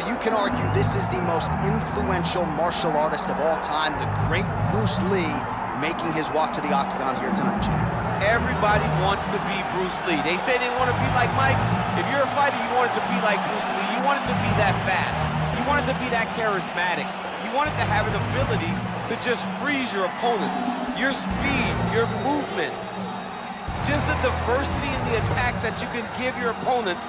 you can argue this is the most influential martial artist of all time, the great Bruce Lee, making his walk to the octagon here tonight, Jim. Everybody wants to be Bruce Lee. They say they want to be like Mike. If you're a fighter, you want it to be like Bruce Lee. You want it to be that fast. You want it to be that charismatic. You want it to have an ability to just freeze your opponents. Your speed, your movement, just the diversity in the attacks that you can give your opponents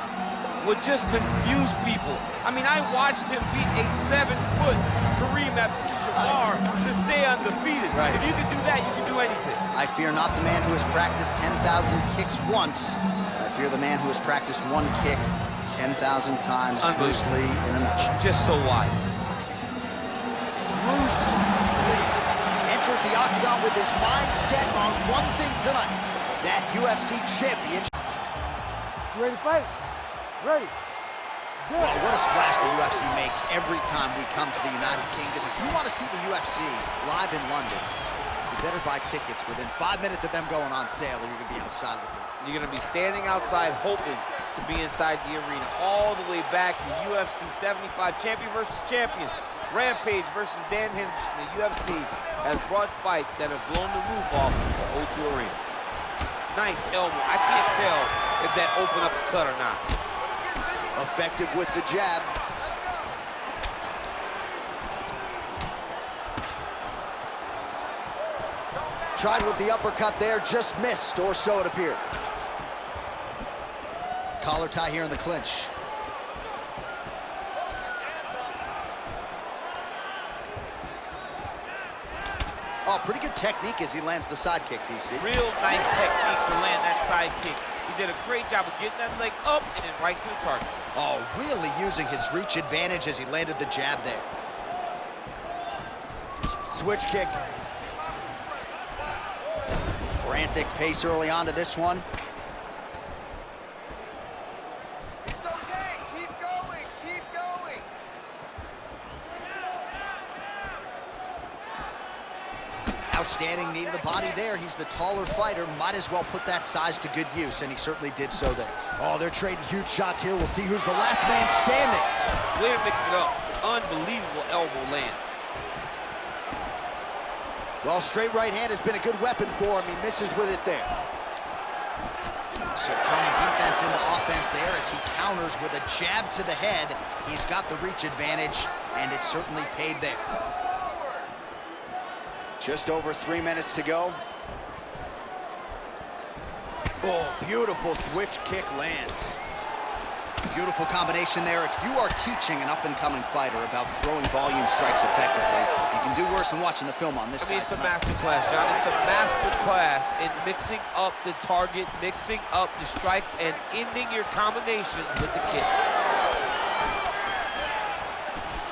would just confuse people. I mean, I watched him beat a 7-foot Kareem Abdul-Jabbar to stay undefeated. Right. If you can do that, you can do anything. I fear not the man who has practiced 10,000 kicks once. I fear the man who has practiced one kick 10,000 times. Bruce Lee in a nutshell. Just so wise. Bruce Lee enters the octagon with his mind set on one thing tonight, that UFC championship. You ready to fight? Ready. Good. Well, what a splash the UFC makes every time we come to the United Kingdom. If you want to see the UFC live in London, you better buy tickets within 5 minutes of them going on sale, or you're going to be outside the door. You're going to be standing outside hoping to be inside the arena. All the way back to UFC 75, champion versus champion. Rampage versus Dan Henderson. The UFC has brought fights that have blown the roof off the O2 Arena. Nice elbow. I can't tell if that opened up a cut or not. Effective with the jab. Tried with the uppercut there, just missed, or so it appeared. Collar tie here in the clinch. Oh, pretty good technique as he lands the side kick, DC. Real nice technique to land that side kick. He did a great job of getting that leg up and then right to the target. Oh, really using his reach advantage as he landed the jab there. Switch kick. Frantic pace early on to this one. It's okay, keep going, keep going. Outstanding knee to the body there. He's the taller fighter. Might as well put that size to good use, and he certainly did so there. Oh, they're trading huge shots here. We'll see who's the last man standing. Way to mix it up. Unbelievable elbow land. Well, straight right hand has been a good weapon for him. He misses with it there. So turning defense into offense there as he counters with a jab to the head. He's got the reach advantage, and it certainly paid there. Just over 3 minutes to go. Oh, beautiful switch kick lands. Beautiful combination there. If you are teaching an up-and-coming fighter about throwing volume strikes effectively, you can do worse than watching the film on this guy. It's a masterclass, John. It's a masterclass in mixing up the target, mixing up the strikes, and ending your combination with the kick.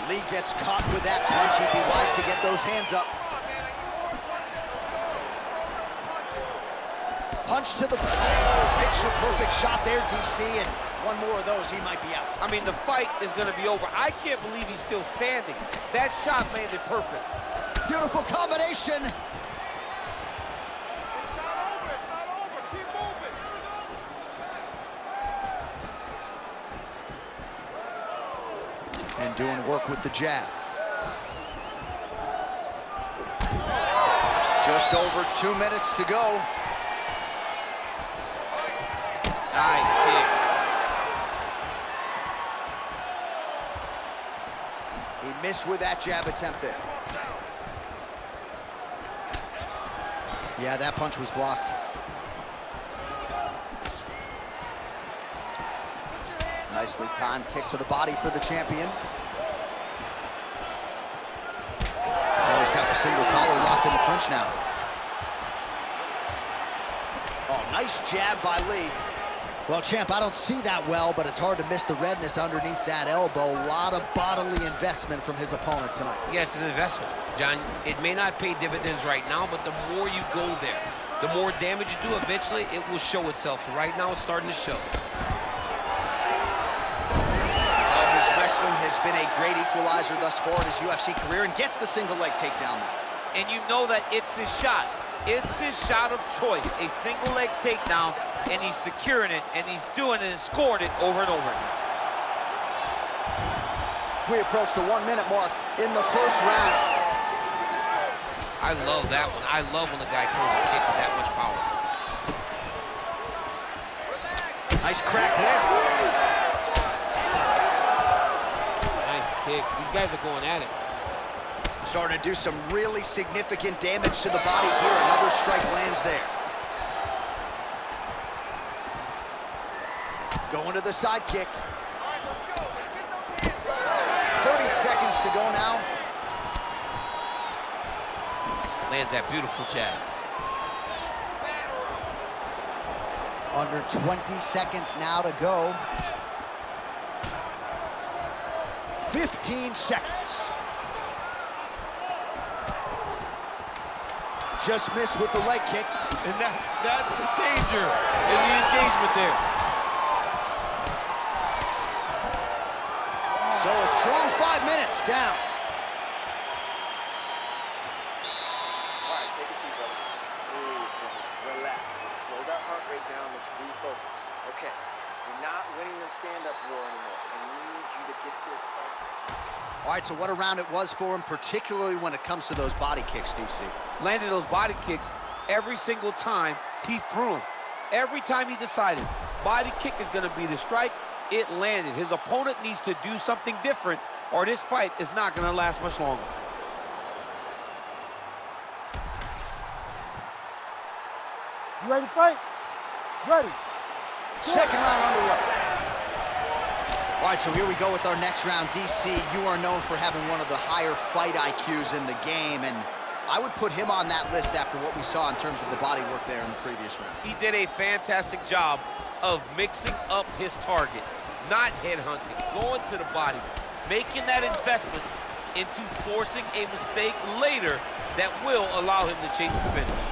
Lee gets caught with that punch. He'd be wise to get those hands up. Punch to the picture-perfect shot there, DC, and one more of those, he might be out. I mean, the fight is going to be over. I can't believe he's still standing. That shot landed perfect. Beautiful combination. It's not over, keep moving. And doing work with the jab. Just over 2 minutes to go. Nice kick. He missed with that jab attempt there. Yeah, that punch was blocked. Nicely timed kick to the body for the champion. Oh, he's got the single collar locked in the clinch now. Oh, nice jab by Lee. Well, champ, I don't see that well, but it's hard to miss the redness underneath that elbow. A lot of bodily investment from his opponent tonight. Yeah, it's an investment, John. It may not pay dividends right now, but the more you go there, the more damage you do, eventually it will show itself. Right now, it's starting to show. His wrestling has been a great equalizer thus far in his UFC career, and gets the single leg takedown. And you know that it's his shot. It's his shot of choice, a single leg takedown, and he's securing it, and he's doing it and scoring it over and over again. We approach the 1 minute mark in the first round. I love that one. I love when the guy throws a kick with that much power. Nice crack there. Nice kick. These guys are going at it. Starting to do some really significant damage to the body here. Another strike lands there. Going to the side kick. All right, let's go. Let's get those hands. 30 seconds to go now. Lands that beautiful jab. Under 20 seconds now to go. 15 seconds. Just missed with the leg kick. And that's the danger in the engagement there. So a strong 5 minutes down. All right, take a seat, brother. Breathe, relax. Let's slow that heart rate down. Let's refocus. Okay, you're not winning the stand-up war anymore. I need you to get this fight. All right, so what a round it was for him, particularly when it comes to those body kicks, DC. Landed those body kicks every single time he threw them. Every time he decided body kick is going to be the strike, it landed. His opponent needs to do something different, or this fight is not going to last much longer. You ready to fight? Ready. Second round underway. All right, so here we go with our next round. DC, you are known for having one of the higher fight IQs in the game, and I would put him on that list after what we saw in terms of the body work there in the previous round. He did a fantastic job of mixing up his target, not headhunting, going to the body, making that investment into forcing a mistake later that will allow him to chase his finish.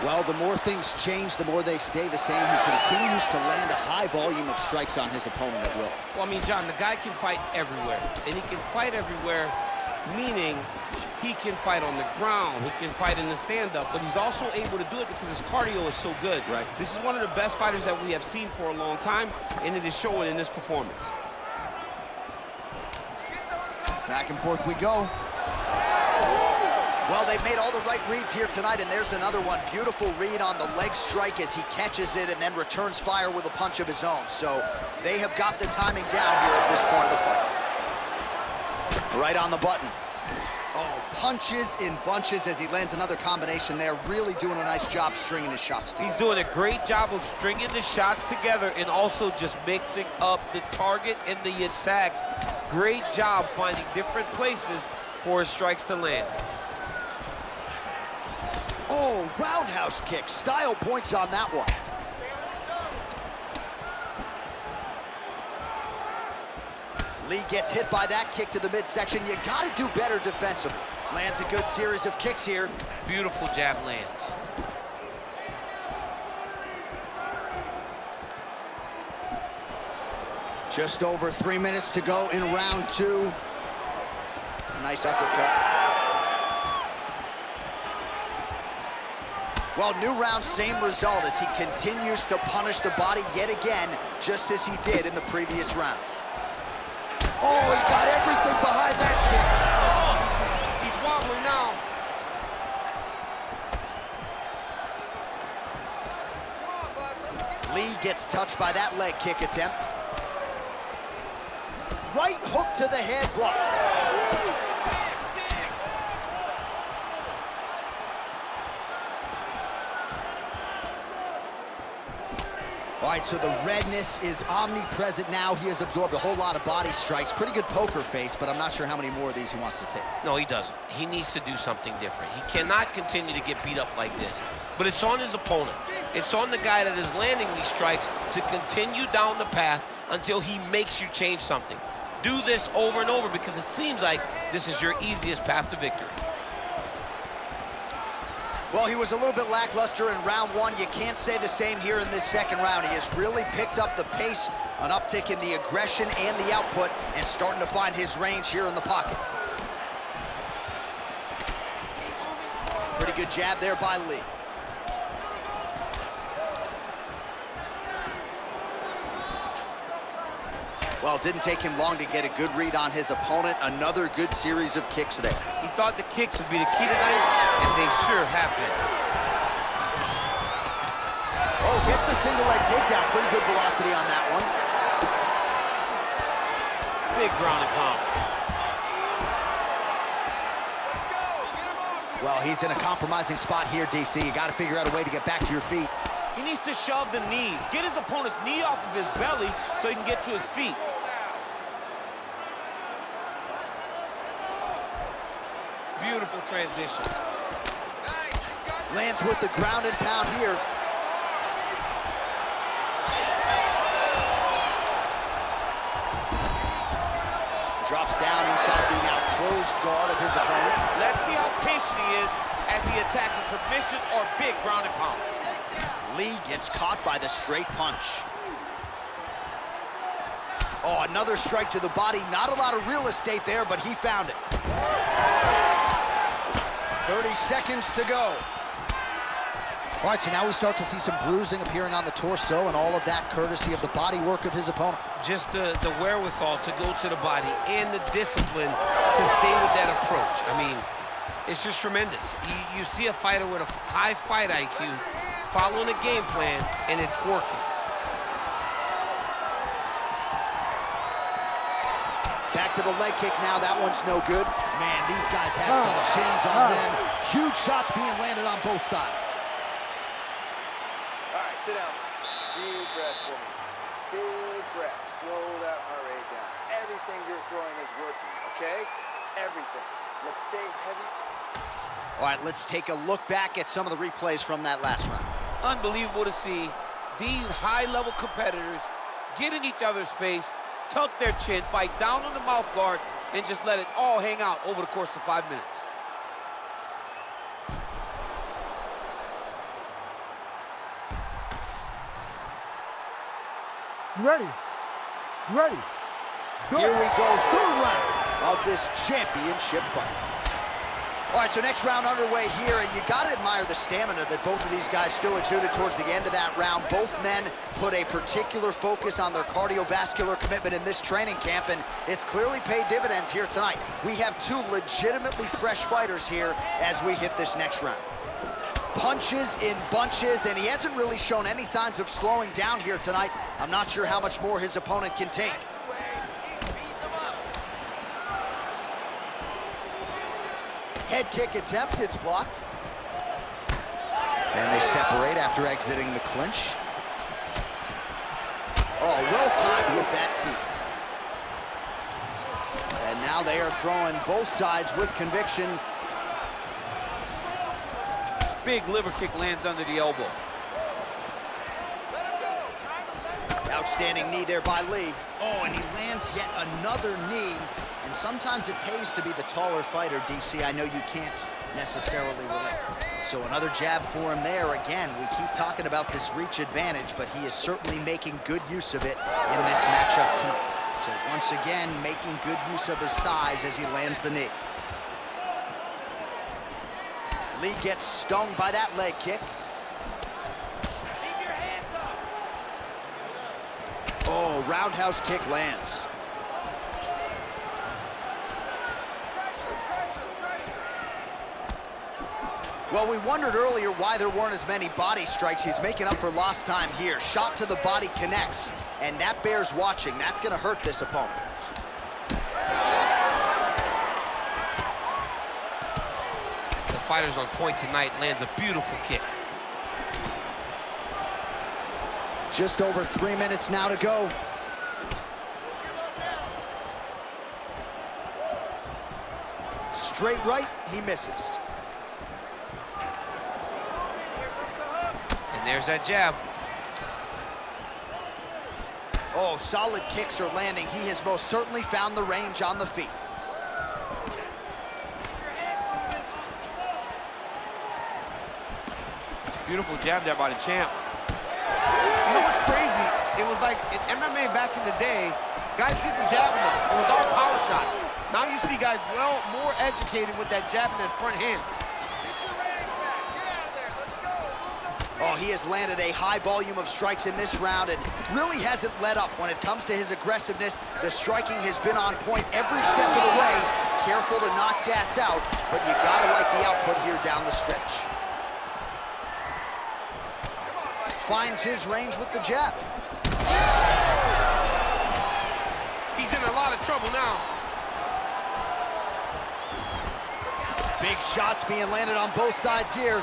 Well, the more things change, the more they stay the same. He continues to land a high volume of strikes on his opponent at will. Well, I mean, John, the guy can fight everywhere. And he can fight everywhere, meaning he can fight on the ground, he can fight in the stand-up, but he's also able to do it because his cardio is so good. Right. This is one of the best fighters that we have seen for a long time, and it is showing in this performance. Back and forth we go. Well, they've made all the right reads here tonight, and there's another one. Beautiful read on the leg strike as he catches it and then returns fire with a punch of his own. So they have got the timing down here at this point of the fight. Right on the button. Oh, punches in bunches as he lands another combination there. Really doing a nice job stringing his shots together. He's doing a great job of stringing the shots together and also just mixing up the target and the attacks. Great job finding different places for his strikes to land. Oh, roundhouse kick. Style points on that one. Lee gets hit by that kick to the midsection. You gotta do better defensively. Lands a good series of kicks here. Beautiful jab lands. Just over 3 minutes to go in round two. Nice uppercut. Well, new round, same result as he continues to punish the body yet again, just as he did in the previous round. Oh, he got everything behind that kick. Oh, he's wobbling now. Lee gets touched by that leg kick attempt. Right hook to the head, blocked. All right, so the redness is omnipresent now. He has absorbed a whole lot of body strikes. Pretty good poker face, but I'm not sure how many more of these he wants to take. No, he doesn't. He needs to do something different. He cannot continue to get beat up like this. But it's on his opponent. It's on the guy that is landing these strikes to continue down the path until he makes you change something. Do this over and over because it seems like this is your easiest path to victory. Well, he was a little bit lackluster in round one. You can't say the same here in this second round. He has really picked up the pace, an uptick in the aggression and the output, and starting to find his range here in the pocket. Pretty good jab there by Lee. Well, it didn't take him long to get a good read on his opponent. Another good series of kicks there. He thought the kicks would be the key tonight, and they sure have been. Oh, gets the single leg takedown. Pretty good velocity on that one. Big ground and pound. Well, he's in a compromising spot here, DC. You got to figure out a way to get back to your feet. He needs to shove the knees. Get his opponent's knee off of his belly so he can get to his feet. Beautiful transition. Lands with the ground and pound here. Drops down inside the now closed guard of his opponent. Let's see how patient he is as he attacks a submission or big ground and pound. Lee gets caught by the straight punch. Oh, another strike to the body. Not a lot of real estate there, but he found it. 30 seconds to go. All right, so now we start to see some bruising appearing on the torso, and all of that courtesy of the body work of his opponent. Just the wherewithal to go to the body and the discipline to stay with that approach. I mean, it's just tremendous. You see a fighter with a high fight IQ following a game plan, and it's working. Back to the leg kick now. That one's no good. Man, these guys have some chins on them. Huge shots being landed on both sides. All right, sit down. Deep breaths for me. Big breaths. Slow that heart rate down. Everything you're throwing is working, okay? Everything. Let's stay heavy. All right, let's take a look back at some of the replays from that last round. Unbelievable to see these high-level competitors get in each other's face, tuck their chin, bite down on the mouth guard, and just let it all hang out over the course of 5 minutes. You ready? You ready? Go. Here we go, third round of this championship fight. All right, so next round underway here, and you gotta admire the stamina that both of these guys still exuded towards the end of that round. Both men put a particular focus on their cardiovascular commitment in this training camp, and it's clearly paid dividends here tonight. We have two legitimately fresh fighters here as we hit this next round. Punches in bunches, and he hasn't really shown any signs of slowing down here tonight. I'm not sure how much more his opponent can take. Head kick attempt, it's blocked. And they separate after exiting the clinch. Oh, well timed with that teep. And now they are throwing both sides with conviction. Big liver kick lands under the elbow. Outstanding knee there by Lee. Oh, and he lands yet another knee. And sometimes it pays to be the taller fighter, DC. I know you can't necessarily relate. So another jab for him there. Again, we keep talking about this reach advantage, but he is certainly making good use of it in this matchup tonight. So once again, making good use of his size as he lands the knee. Lee gets stung by that leg kick. Oh, roundhouse kick lands. Well, we wondered earlier why there weren't as many body strikes. He's making up for lost time here. Shot to the body connects, and that bears watching. That's going to hurt this opponent. The fighter's on point tonight, lands a beautiful kick. Just over 3 minutes now to go. Straight right, he misses. And there's that jab. Oh, solid kicks are landing. He has most certainly found the range on the feet. Beautiful jab there by the champ. You know what's crazy? It was like in MMA back in the day, guys getting jabbing them. It was all power shots. Now you see guys more educated with that jab in that front hand. Get your range back. Get out of there. Let's go. Move those feet. Oh, he has landed a high volume of strikes in this round and really hasn't let up when it comes to his aggressiveness. The striking has been on point every step of the way. Careful to not gas out, but you gotta like the output here down the stretch. Finds his range with the jab. He's in a lot of trouble now. Big shots being landed on both sides here.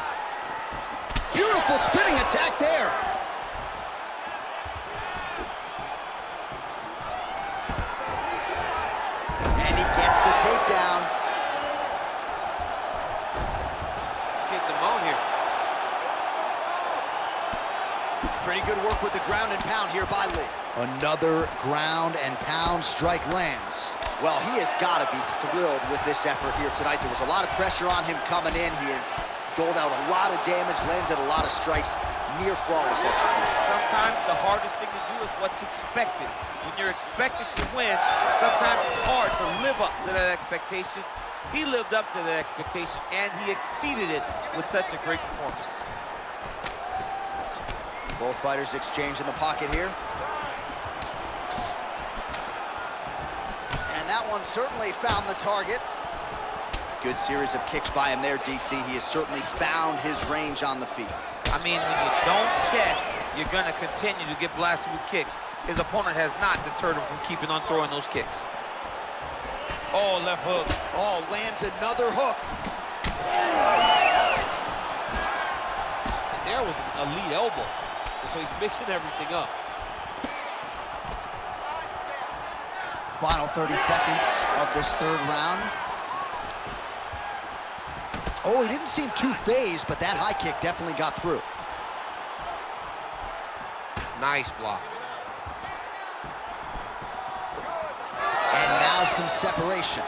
Beautiful spinning attack there. And he gets the takedown. Get them out here. Pretty good work with the ground and pound here by Lí. Another ground and pound strike lands. Well, he has got to be thrilled with this effort here tonight. There was a lot of pressure on him coming in. He has doled out a lot of damage, landed a lot of strikes, near flawless execution. Sometimes the hardest thing to do is what's expected. When you're expected to win, sometimes it's hard to live up to that expectation. He lived up to that expectation, and he exceeded it with such a great performance. Both fighters exchange in the pocket here. And that one certainly found the target. Good series of kicks by him there, DC. He has certainly found his range on the feet. I mean, when you don't check, you're going to continue to get blasted with kicks. His opponent has not deterred him from keeping on throwing those kicks. Oh, left hook. Oh, lands another hook. And there was a lead elbow. So he's mixing everything up. Final 30 seconds of this third round. Oh, he didn't seem too phased, but that high kick definitely got through. Nice block. And now some separation.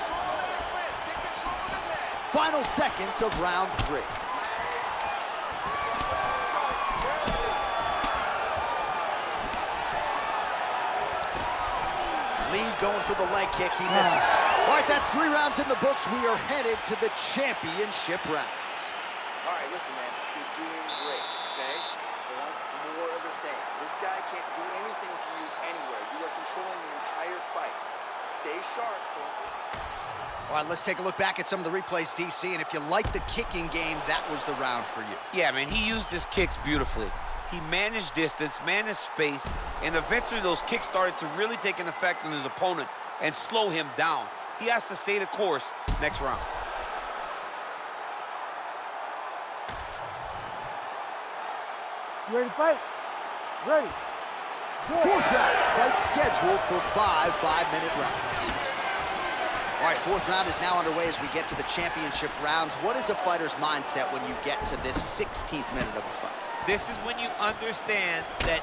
Final seconds of round 3. Lí going for the leg kick, he misses. All right, that's 3 rounds in the books. We are headed to the championship rounds. All right, listen, man, you're doing great, okay? I want more of the same. This guy can't do anything to you anywhere. You are controlling the entire fight. Stay sharp, don't. All right, let's take a look back at some of the replays, DC, and if you like the kicking game, that was the round for you. Yeah, man, he used his kicks beautifully. He managed distance, managed space, and eventually those kicks started to really take an effect on his opponent and slow him down. He has to stay the course next round. You ready to fight? Ready. Good. 4th round, fight scheduled for 5 5-minute rounds. All right, 4th round is now underway as we get to the championship rounds. What is a fighter's mindset when you get to this 16th minute of a fight? This is when you understand that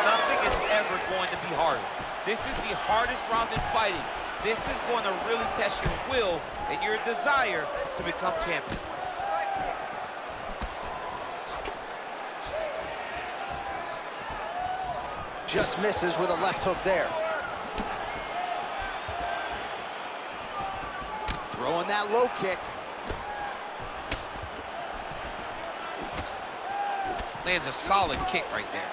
nothing is ever going to be harder. This is the hardest round in fighting. This is going to really test your will and your desire to become champion. Just misses with a left hook there. Throwing that low kick. Lands a solid kick right there.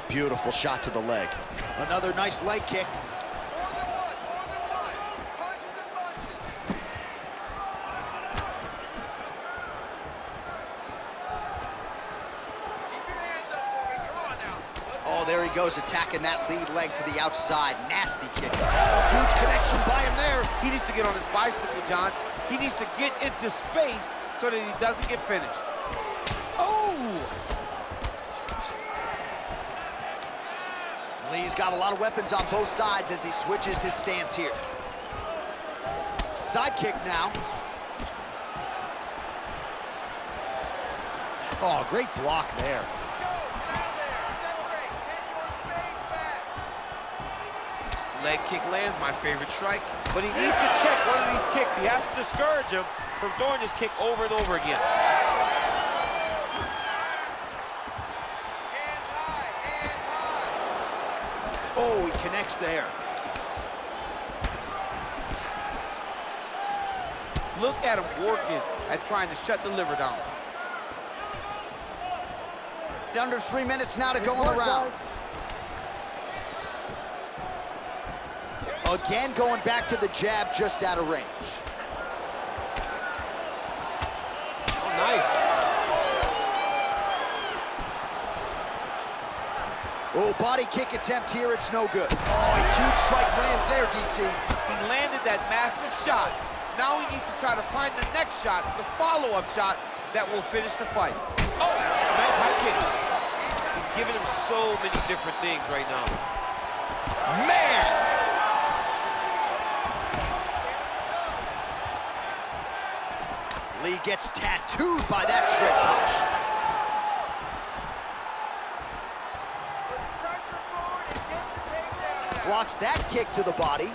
Beautiful shot to the leg. Another nice leg kick. More than one. Punches and bunches. Keep your hands up for me. Come on now. Oh, there he goes, attacking that lead leg to the outside. Nasty kick. Huge connection by him there. He needs to get on his bicycle, John. He needs to get into space so that he doesn't get finished. Oh! Lee's got a lot of weapons on both sides as he switches his stance here. Side kick now. Oh, great block there. Let's go. Get out there. Separate. Get your space back. Leg kick lands, my favorite strike. But he needs to check one of these kicks. He has to discourage him from throwing this kick over and over again. Hands high. Hands high. Oh, he connects there. Look at him working at trying to shut the liver down. Under 3 minutes now to go in the round. Again, going back to the jab, just out of range. Oh, nice. Oh, body kick attempt here, it's no good. Oh, a huge strike lands there, DC. He landed that massive shot. Now he needs to try to find the next shot, the follow-up shot that will finish the fight. Oh, nice high kick. He's giving him so many different things right now. Man! Lee gets tattooed by that straight punch. Blocks that kick to the body.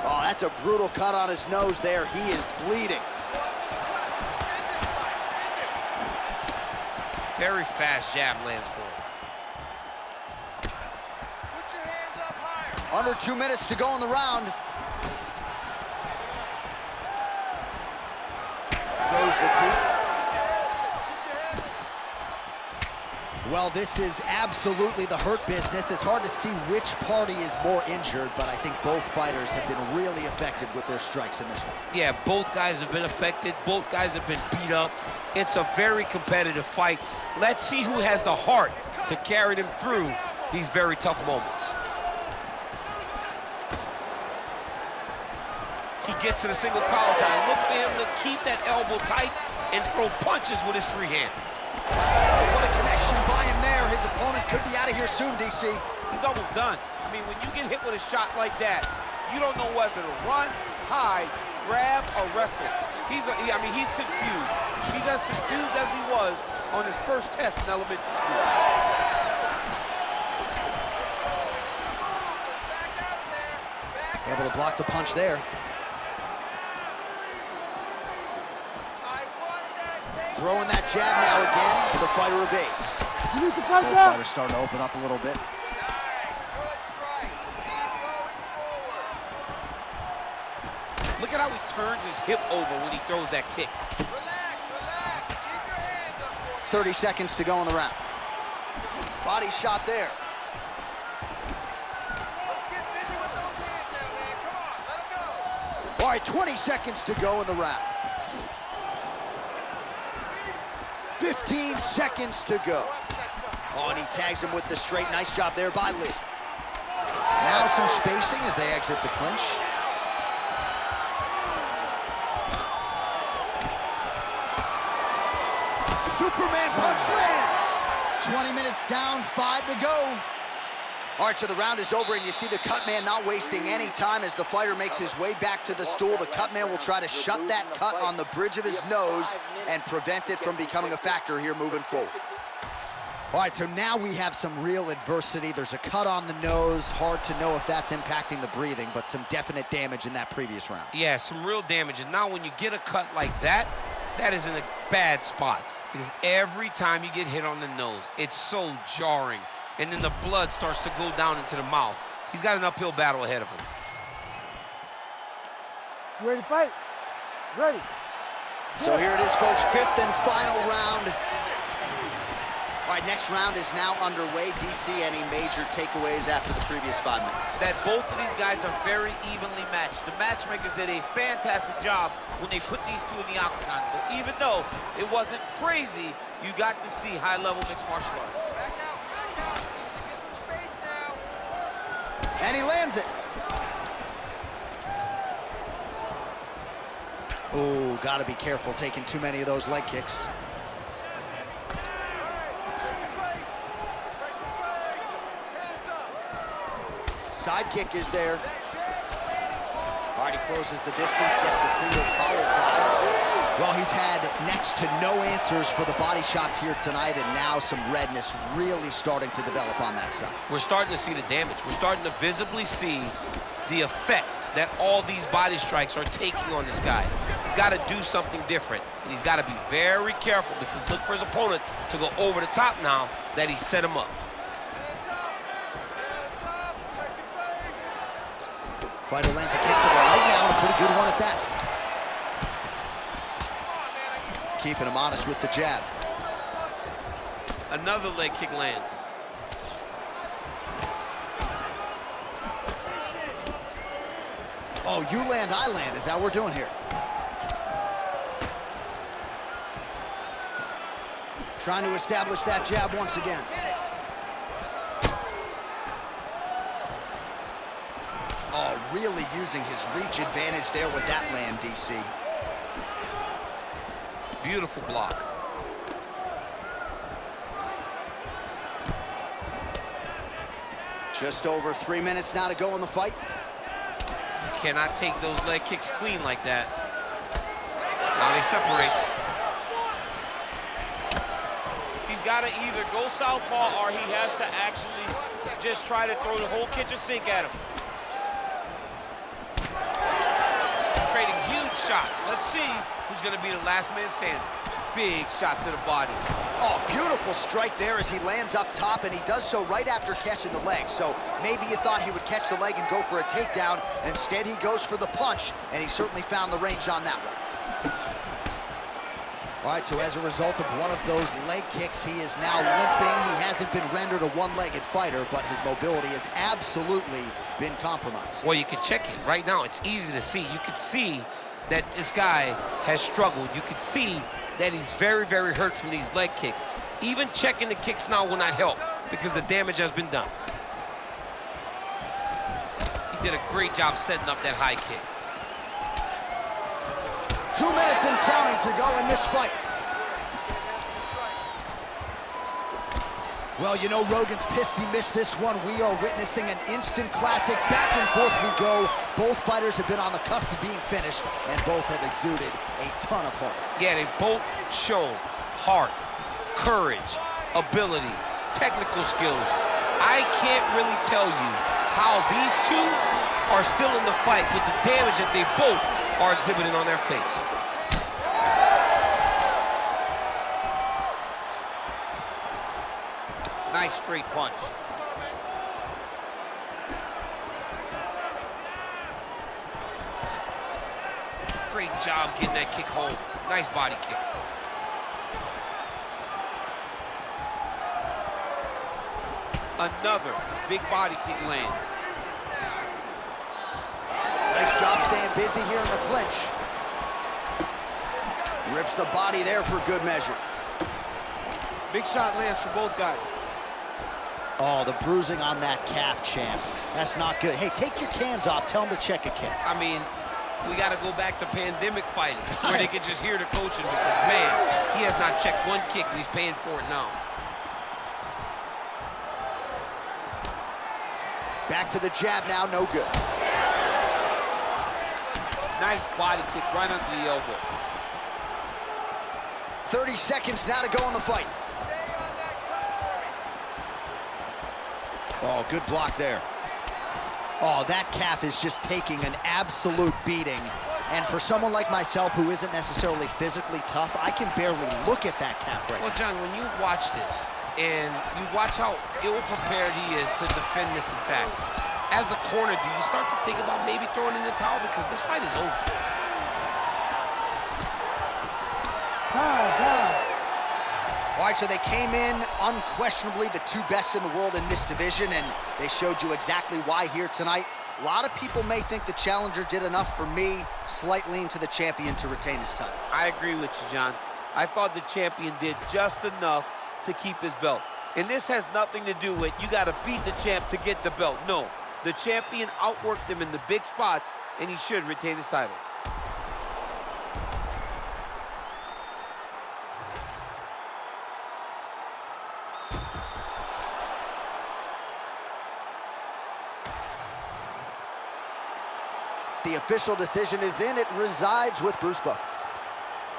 Oh, that's a brutal cut on his nose there. He is bleeding. Very fast jab lands for him. Put your hands up higher. Under 2 minutes to go in the round. Throws the teeth. Well, this is absolutely the hurt business. It's hard to see which party is more injured, but I think both fighters have been really effective with their strikes in this one. Yeah, both guys have been affected. Both guys have been beat up. It's a very competitive fight. Let's see who has the heart to carry them through these very tough moments. He gets to the single collar tie. Look for him to keep that elbow tight and throw punches with his free hand. Oh, what a connection by him there. His opponent could be out of here soon, DC. He's almost done. I mean, when you get hit with a shot like that, you don't know whether to run, hide, grab, or wrestle. He's confused. He's as confused as he was on his first test in elementary school. Able to block the punch there. Throwing that jab now again, the fighter evades. Both fighters starting to open up a little bit. Nice, good strikes. Keep going forward. Look at how he turns his hip over when he throws that kick. Relax, relax. Keep your hands up for me. 30 seconds to go in the round. Body shot there. Let's get busy with those hands now, man. Come on, let him go. All right, 20 seconds to go in the round. 15 seconds to go. Oh, and he tags him with the straight. Nice job there by Lee. Now some spacing as they exit the clinch. Superman punch lands. 20 minutes down, 5 to go. All right, so the round is over, and you see the cut man not wasting any time as the fighter makes his way back to the stool. The cut man will try to shut that cut on the bridge of his nose and prevent it from becoming a factor here moving forward. All right, so now we have some real adversity. There's a cut on the nose. Hard to know if that's impacting the breathing, but some definite damage in that previous round. Yeah, some real damage. And now when you get a cut like that, that is in a bad spot. Because every time you get hit on the nose, it's so jarring. And then the blood starts to go down into the mouth. He's got an uphill battle ahead of him. You ready to fight? Ready. So here it is, folks, 5th and final round. All right, next round is now underway. DC, any major takeaways after the previous 5 minutes? That both of these guys are very evenly matched. The matchmakers did a fantastic job when they put these two in the octagon. So even though it wasn't crazy, you got to see high-level mixed martial arts. Back out, back out. Get some space now. And he lands it. Oh, gotta be careful taking too many of those leg kicks. Side kick is there. All right, he closes the distance, gets the single collar tie. Well, he's had next to no answers for the body shots here tonight, and now some redness really starting to develop on that side. We're starting to see the damage. We're starting to visibly see the effect that all these body strikes are taking on this guy. He's got to do something different, and he's got to be very careful because look for his opponent to go over the top now that he set him up. Fighter lands a kick to the leg now, and a pretty good one at that. keeping him honest with the jab. Another leg kick lands. Oh, you land, I land. Is that what we're doing here? Trying to establish that jab once again. Oh, really using his reach advantage there with that land, DC. Beautiful block. Just over 3 minutes now to go in the fight. Cannot take those leg kicks clean like that. Now they separate. He's got to either go southpaw or he has to actually just try to throw the whole kitchen sink at him. Trading huge shots. Let's see who's going to be the last man standing. Big shot to the body. Oh, beautiful strike there as he lands up top, and he does so right after catching the leg. So maybe you thought he would catch the leg and go for a takedown. Instead, he goes for the punch, and he certainly found the range on that one. All right, so as a result of one of those leg kicks, he is now limping. He hasn't been rendered a one-legged fighter, but his mobility has absolutely been compromised. Well, you can check it right now. It's easy to see. You can see that this guy has struggled. You can see that he's very, very hurt from these leg kicks. Even checking the kicks now will not help because the damage has been done. He did a great job setting up that high kick. 2 minutes and counting to go in this fight. Well, you know, Rogan's pissed he missed this one. We are witnessing an instant classic. Back and forth we go. Both fighters have been on the cusp of being finished, and both have exuded a ton of heart. Yeah, they've both shown heart, courage, ability, technical skills. I can't really tell you how these two are still in the fight with the damage that they both are exhibiting on their face. Nice straight punch. Great job getting that kick home. Nice body kick. Another big body kick lands. Nice job staying busy here in the clinch. Rips the body there for good measure. Big shot lands for both guys. Oh, the bruising on that calf, champ. That's not good. Hey, take your cans off. Tell him to check a can. I mean, we got to go back to pandemic fighting where they could just hear the coaching because, man, he has not checked one kick and he's paying for it now. Back to the jab now, no good. Nice body kick right under the elbow. 30 seconds now to go in the fight. Oh, good block there. Oh, that calf is just taking an absolute beating. And for someone like myself who isn't necessarily physically tough, I can barely look at that calf right now. Well, John, when you watch this and you watch how ill-prepared he is to defend this attack, as a corner, do you start to think about maybe throwing in the towel because this fight is over? All right, so they came in unquestionably the two best in the world in this division, and they showed you exactly why here tonight. A lot of people may think the challenger did enough. For me, slight lean to the champion to retain his title. I agree with you, John. I thought the champion did just enough to keep his belt. And this has nothing to do with you got to beat the champ to get the belt. No, the champion outworked him in the big spots, and he should retain his title. The official decision is in. It resides with Bruce Buffer.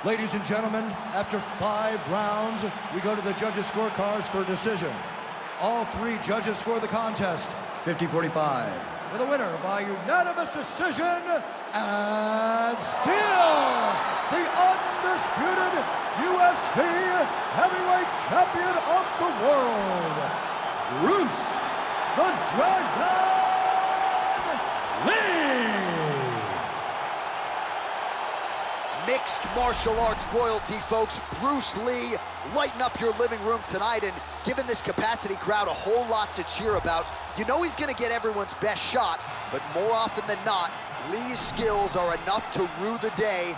Ladies and gentlemen, after 5 rounds, we go to the judges' scorecards for a decision. All 3 judges score the contest 50-45. For the winner by unanimous decision, and still the undisputed UFC heavyweight champion of the world, Bruce the Dragon Lee. Mick Mixed martial arts royalty, folks. Bruce Lee, lighten up your living room tonight and giving this capacity crowd a whole lot to cheer about. You know he's gonna get everyone's best shot, but more often than not, Lee's skills are enough to rue the day.